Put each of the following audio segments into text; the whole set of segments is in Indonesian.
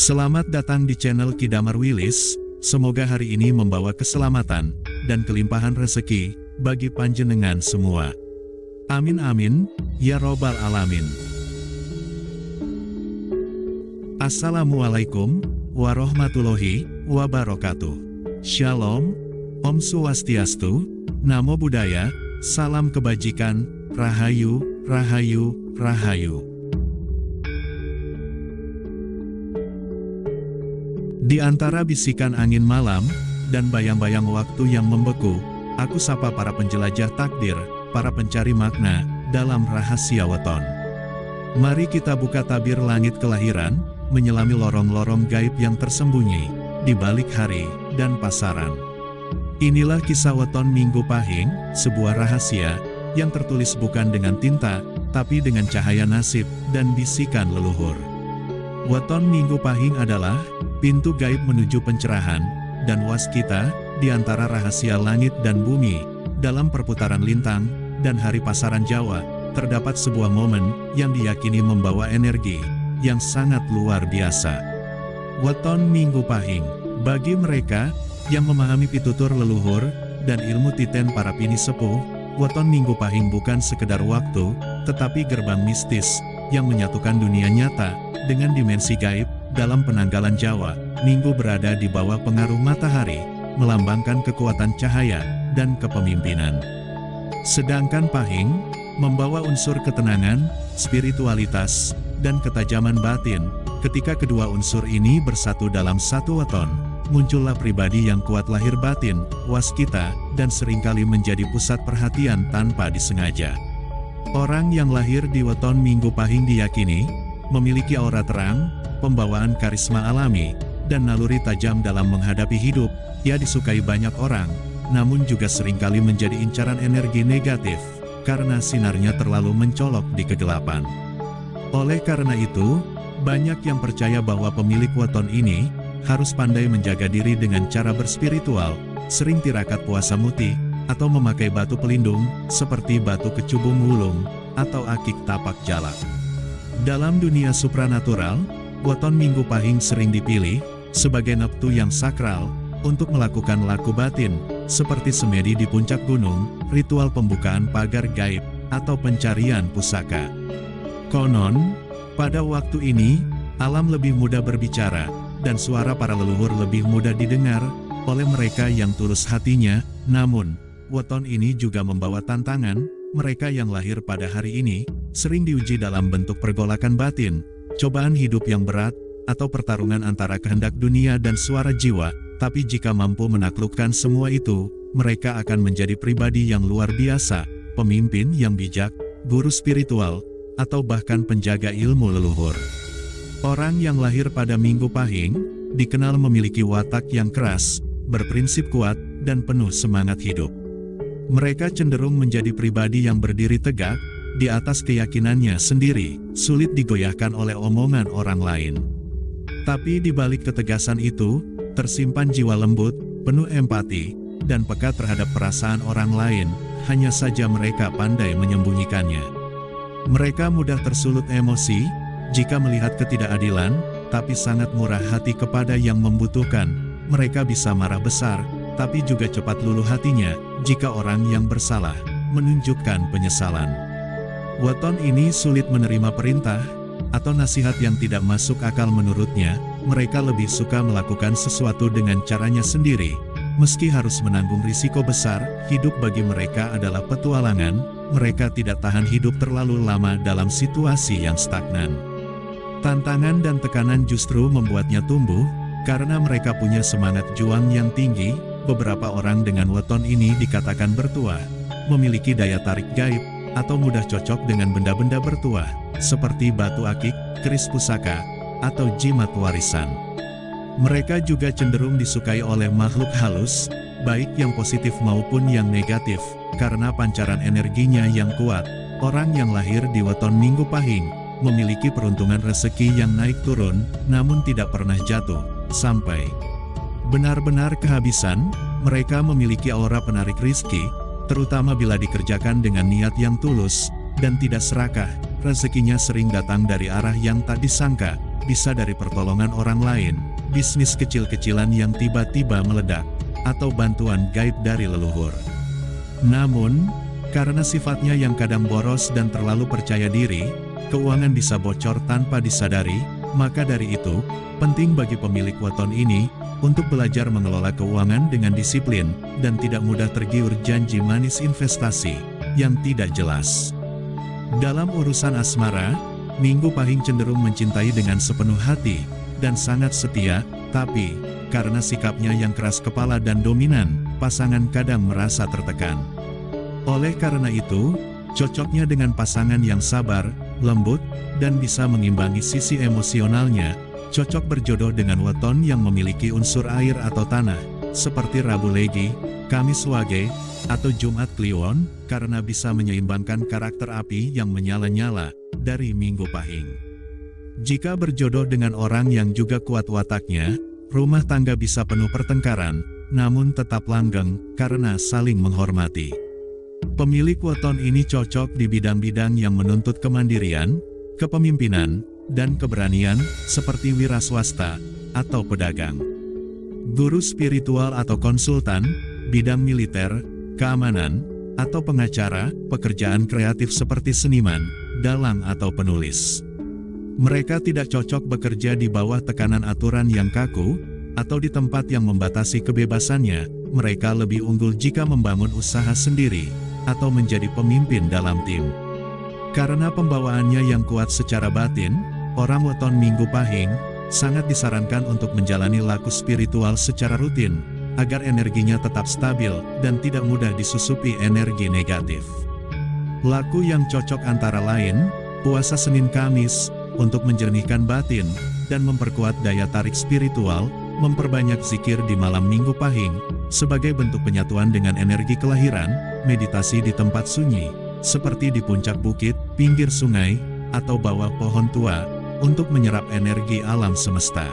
Selamat datang di channel Ki Damar Willis. Semoga hari ini membawa keselamatan dan kelimpahan rezeki bagi panjenengan semua. Amin amin, ya robbal alamin. Assalamualaikum warahmatullahi wabarakatuh. Shalom, Om Swastiastu, Namo Buddhaya, salam kebajikan, Rahayu, Rahayu, Rahayu. Di antara bisikan angin malam, dan bayang-bayang waktu yang membeku, aku sapa para penjelajah takdir, para pencari makna, dalam rahasia weton. Mari kita buka tabir langit kelahiran, menyelami lorong-lorong gaib yang tersembunyi, di balik hari, dan pasaran. Inilah kisah weton Minggu Pahing, sebuah rahasia, yang tertulis bukan dengan tinta, tapi dengan cahaya nasib, dan bisikan leluhur. Weton Minggu Pahing adalah pintu gaib menuju pencerahan dan waskita di antara rahasia langit dan bumi. Dalam perputaran lintang dan hari pasaran Jawa, terdapat sebuah momen yang diyakini membawa energi yang sangat luar biasa. Weton Minggu Pahing, bagi mereka yang memahami pitutur leluhur dan ilmu titen para pini sepuh, weton Minggu Pahing bukan sekedar waktu, tetapi gerbang mistis yang menyatukan dunia nyata dengan dimensi gaib. Dalam penanggalan Jawa, Minggu berada di bawah pengaruh matahari, melambangkan kekuatan cahaya dan kepemimpinan. Sedangkan Pahing membawa unsur ketenangan, spiritualitas, dan ketajaman batin. Ketika kedua unsur ini bersatu dalam satu weton, muncullah pribadi yang kuat lahir batin, waskita, dan seringkali menjadi pusat perhatian tanpa disengaja. Orang yang lahir di weton Minggu Pahing diyakini memiliki aura terang, pembawaan karisma alami, dan naluri tajam dalam menghadapi hidup. Ia disukai banyak orang, namun juga seringkali menjadi incaran energi negatif, karena sinarnya terlalu mencolok di kegelapan. Oleh karena itu, banyak yang percaya bahwa pemilik weton ini harus pandai menjaga diri dengan cara berspiritual, sering tirakat puasa muti, atau memakai batu pelindung, seperti batu kecubung wulung, atau akik tapak jalak. Dalam dunia supranatural, weton Minggu Pahing sering dipilih sebagai neptu yang sakral untuk melakukan laku batin, seperti semedi di puncak gunung, ritual pembukaan pagar gaib, atau pencarian pusaka. Konon, pada waktu ini, alam lebih mudah berbicara, dan suara para leluhur lebih mudah didengar oleh mereka yang tulus hatinya. Namun, weton ini juga membawa tantangan. Mereka yang lahir pada hari ini sering diuji dalam bentuk pergolakan batin, cobaan hidup yang berat, atau pertarungan antara kehendak dunia dan suara jiwa. Tapi jika mampu menaklukkan semua itu, mereka akan menjadi pribadi yang luar biasa, pemimpin yang bijak, guru spiritual, atau bahkan penjaga ilmu leluhur. Orang yang lahir pada Minggu Pahing dikenal memiliki watak yang keras, berprinsip kuat, dan penuh semangat hidup. Mereka cenderung menjadi pribadi yang berdiri tegak di atas keyakinannya sendiri, sulit digoyahkan oleh omongan orang lain. Tapi di balik ketegasan itu, tersimpan jiwa lembut, penuh empati, dan peka terhadap perasaan orang lain. Hanya saja mereka pandai menyembunyikannya. Mereka mudah tersulut emosi jika melihat ketidakadilan, tapi sangat murah hati kepada yang membutuhkan. Mereka bisa marah besar, tapi juga cepat luluh hatinya jika orang yang bersalah menunjukkan penyesalan. Weton ini sulit menerima perintah atau nasihat yang tidak masuk akal menurutnya. Mereka lebih suka melakukan sesuatu dengan caranya sendiri. Meski harus menanggung risiko besar, hidup bagi mereka adalah petualangan. Mereka tidak tahan hidup terlalu lama dalam situasi yang stagnan. Tantangan dan tekanan justru membuatnya tumbuh, karena mereka punya semangat juang yang tinggi. Beberapa orang dengan weton ini dikatakan bertuah, memiliki daya tarik gaib, atau mudah cocok dengan benda-benda bertuah, seperti batu akik, keris pusaka, atau jimat warisan. Mereka juga cenderung disukai oleh makhluk halus, baik yang positif maupun yang negatif, karena pancaran energinya yang kuat. Orang yang lahir di weton Minggu Pahing memiliki peruntungan rezeki yang naik turun, namun tidak pernah jatuh sampai benar-benar kehabisan. Mereka memiliki aura penarik rizki, terutama bila dikerjakan dengan niat yang tulus dan tidak serakah. Rezekinya sering datang dari arah yang tak disangka, bisa dari pertolongan orang lain, bisnis kecil-kecilan yang tiba-tiba meledak, atau bantuan gaib dari leluhur. Namun, karena sifatnya yang kadang boros dan terlalu percaya diri, keuangan bisa bocor tanpa disadari, maka dari itu, penting bagi pemilik weton ini, untuk belajar mengelola keuangan dengan disiplin, dan tidak mudah tergiur janji manis investasi, yang tidak jelas. Dalam urusan asmara, Minggu Pahing cenderung mencintai dengan sepenuh hati, dan sangat setia, tapi, karena sikapnya yang keras kepala dan dominan, pasangan kadang merasa tertekan. Oleh karena itu, cocoknya dengan pasangan yang sabar, lembut, dan bisa mengimbangi sisi emosionalnya, cocok berjodoh dengan weton yang memiliki unsur air atau tanah, seperti Rabu Legi, Kamis Wage, atau Jumat Kliwon, karena bisa menyeimbangkan karakter api yang menyala-nyala, dari Minggu Pahing. Jika berjodoh dengan orang yang juga kuat wataknya, rumah tangga bisa penuh pertengkaran, namun tetap langgeng, karena saling menghormati. Pemilik weton ini cocok di bidang-bidang yang menuntut kemandirian, kepemimpinan, dan keberanian, seperti wira swasta, atau pedagang. Guru spiritual atau konsultan, bidang militer, keamanan, atau pengacara, pekerjaan kreatif seperti seniman, dalang atau penulis. Mereka tidak cocok bekerja di bawah tekanan aturan yang kaku, atau di tempat yang membatasi kebebasannya. Mereka lebih unggul jika membangun usaha sendiri, atau menjadi pemimpin dalam tim. Karena pembawaannya yang kuat secara batin, orang weton Minggu Pahing sangat disarankan untuk menjalani laku spiritual secara rutin, agar energinya tetap stabil dan tidak mudah disusupi energi negatif. Laku yang cocok antara lain, puasa Senin Kamis, untuk menjernihkan batin, dan memperkuat daya tarik spiritual, memperbanyak zikir di malam Minggu Pahing, sebagai bentuk penyatuan dengan energi kelahiran, meditasi di tempat sunyi, seperti di puncak bukit, pinggir sungai, atau bawah pohon tua, untuk menyerap energi alam semesta.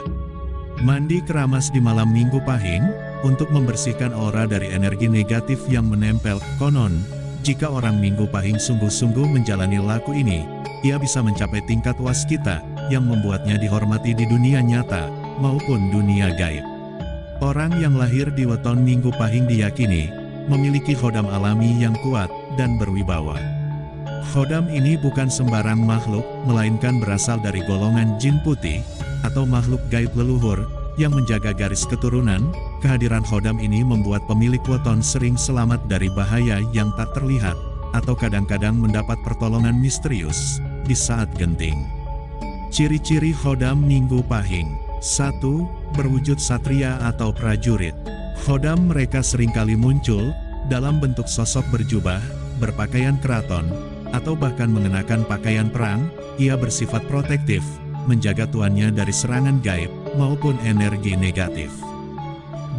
Mandi keramas di malam Minggu Pahing, untuk membersihkan aura dari energi negatif yang menempel. Konon, jika orang Minggu Pahing sungguh-sungguh menjalani laku ini, ia bisa mencapai tingkat waskita, yang membuatnya dihormati di dunia nyata, maupun dunia gaib. Orang yang lahir di weton Minggu Pahing diyakini, memiliki khodam alami yang kuat, dan berwibawa. Khodam ini bukan sembarang makhluk, melainkan berasal dari golongan jin putih, atau makhluk gaib leluhur, yang menjaga garis keturunan. Kehadiran khodam ini membuat pemilik weton sering selamat dari bahaya yang tak terlihat, atau kadang-kadang mendapat pertolongan misterius, di saat genting. Ciri-ciri khodam Minggu Pahing. 1. Berwujud satria atau prajurit. Khodam mereka seringkali muncul, dalam bentuk sosok berjubah, berpakaian keraton, atau bahkan mengenakan pakaian perang. Ia bersifat protektif, menjaga tuannya dari serangan gaib, maupun energi negatif.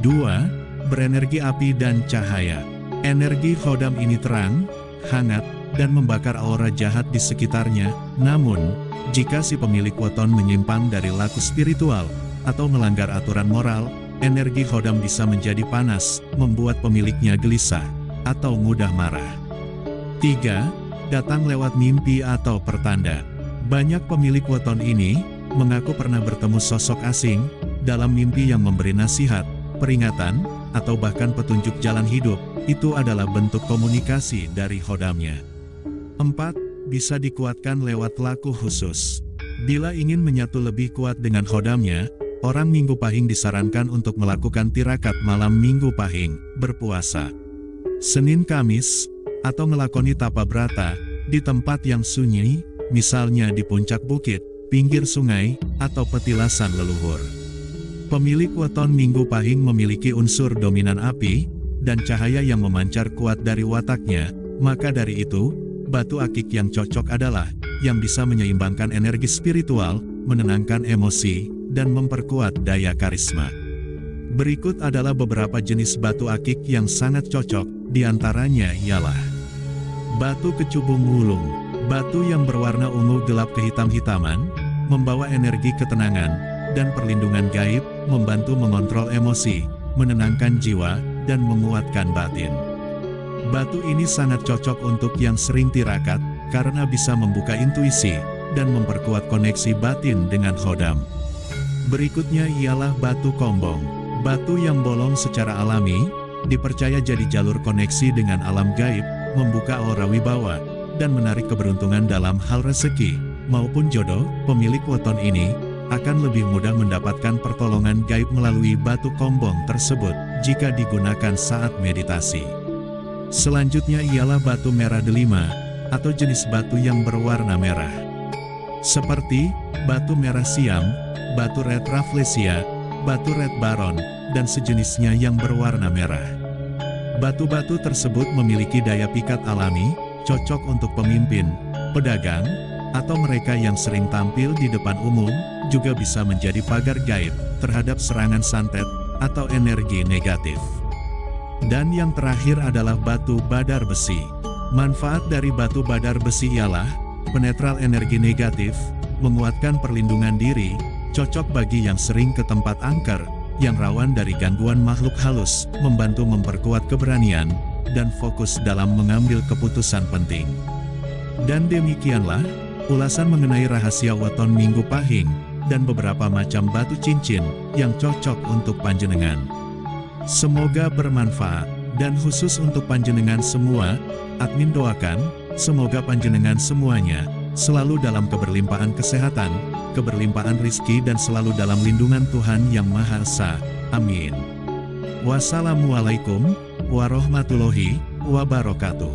2. Berenergi api dan cahaya. Energi khodam ini terang, hangat, dan membakar aura jahat di sekitarnya. Namun, jika si pemilik weton menyimpang dari laku spiritual, atau melanggar aturan moral, energi khodam bisa menjadi panas, membuat pemiliknya gelisah, atau mudah marah. 3. Datang lewat mimpi atau pertanda. Banyak pemilik weton ini mengaku pernah bertemu sosok asing dalam mimpi yang memberi nasihat, peringatan, atau bahkan petunjuk jalan hidup. Itu adalah bentuk komunikasi dari khodamnya. 4. Bisa dikuatkan lewat laku khusus. Bila ingin menyatu lebih kuat dengan khodamnya, orang Minggu Pahing disarankan untuk melakukan tirakat malam Minggu Pahing, berpuasa Senin Kamis, atau melakoni tapa brata di tempat yang sunyi, misalnya di puncak bukit, pinggir sungai, atau petilasan leluhur. Pemilik weton Minggu Pahing memiliki unsur dominan api, dan cahaya yang memancar kuat dari wataknya. Maka dari itu, batu akik yang cocok adalah, yang bisa menyeimbangkan energi spiritual, menenangkan emosi, dan memperkuat daya karisma. Berikut adalah beberapa jenis batu akik yang sangat cocok, diantaranya ialah batu kecubung wulung. Batu yang berwarna ungu gelap kehitam-hitaman, membawa energi ketenangan dan perlindungan gaib, membantu mengontrol emosi, menenangkan jiwa, dan menguatkan batin. Batu ini sangat cocok untuk yang sering tirakat, karena bisa membuka intuisi, dan memperkuat koneksi batin dengan Khodam. Berikutnya ialah batu kombong. Batu yang bolong secara alami, dipercaya jadi jalur koneksi dengan alam gaib, membuka aura wibawa, dan menarik keberuntungan dalam hal rezeki, maupun jodoh. Pemilik weton ini akan lebih mudah mendapatkan pertolongan gaib melalui batu kombong tersebut, jika digunakan saat meditasi. Selanjutnya ialah batu merah delima, atau jenis batu yang berwarna merah. Seperti, batu merah siam, batu red rafflesia, batu red baron, dan sejenisnya yang berwarna merah. Batu-batu tersebut memiliki daya pikat alami, cocok untuk pemimpin, pedagang, atau mereka yang sering tampil di depan umum, juga bisa menjadi pagar gaib terhadap serangan santet atau energi negatif. Dan yang terakhir adalah batu badar besi. Manfaat dari batu badar besi ialah penetral energi negatif, menguatkan perlindungan diri, cocok bagi yang sering ke tempat angker, yang rawan dari gangguan makhluk halus, membantu memperkuat keberanian dan fokus dalam mengambil keputusan penting. Dan demikianlah ulasan mengenai rahasia weton Minggu Pahing dan beberapa macam batu cincin yang cocok untuk panjenengan. Semoga bermanfaat, dan khusus untuk panjenengan semua, admin doakan, semoga panjenengan semuanya selalu dalam keberlimpahan kesehatan, keberlimpahan rizki dan selalu dalam lindungan Tuhan Yang Maha Esa. Amin. Wassalamualaikum warahmatullahi wabarakatuh.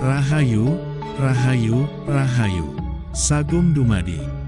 Rahayu, rahayu, rahayu. Sagum Dumadi.